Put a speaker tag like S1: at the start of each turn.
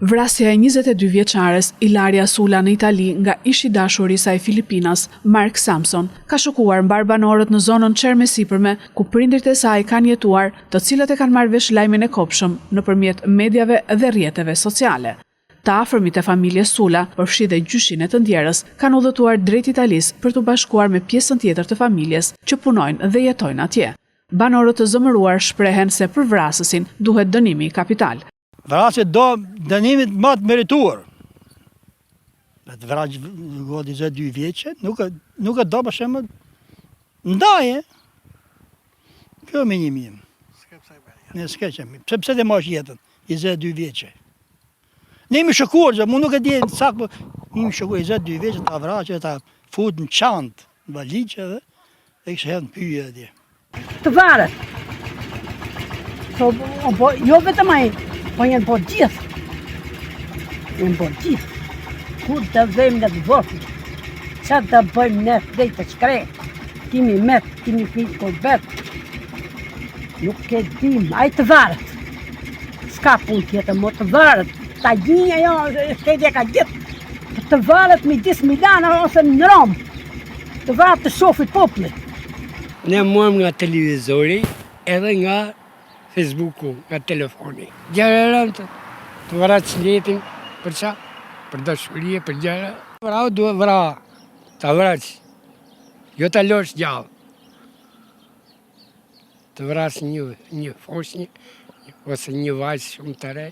S1: Vrasja e 22 vjeçares Ilaria Sula në Itali nga ishi dashuri i saj Filipinas, Mark Samson, ka shokuar mbar banorët në zonën Çerme Sipërme, ku prindrit e saj kanë jetuar, të cilët e kanë marrë vesh lajmin e kopshëm nëpërmjet mediave dhe rrjeteve sociale. Të afërmit e familjes Sula, përfshi dhe gjyshin e të ndjerës, kanë udhëtuar drejt Italisë për të bashkuar me pjesën tjetër të familjes që punojnë dhe jetojnë atje. Banorët të zëmëruar shprehen se për vrasësin duhet dënimi kapital.
S2: Vrasje do dënimit më të merituar. Të vrasje 22 vjeqe, nuk e do për shemë ndaje. Kjo minimi im. Ne s'keqem. Pse të mash jetën, 22 vjeqe. Ne imi shëkuar, mu nuk e di në sakë, imi shëkuar 22 vjeqe, ta vrasje, ta fut në qantë, në valigje dhe e kështë hedhë në pyje dhe.
S3: Të varet. Jo vetëm ai, po janë po gjithë. Janë po gjithë. Kur të vëjmë në të vërë, që të bëjmë në dhej të shkretë, kimi metë, kimi fitë për betë. Nuk e dim, ai të varet. Ska pun tjetër, mo të varet. Ta gjinja jo, shkretja ka gjithë. Të varet mi disë Milana ose në Romë. Të varet të shofit poplit.
S4: Ne muam nga televizori edhe nga Facebooku, nga telefoni. Gjera e rëndë, të vrat shletin, për qa? Për dashurie, për gjera. Vrau duhet vra, ta vraq, jo ta losh gjallë. Të vras një foshnjë, ose një vajzë shumë të re.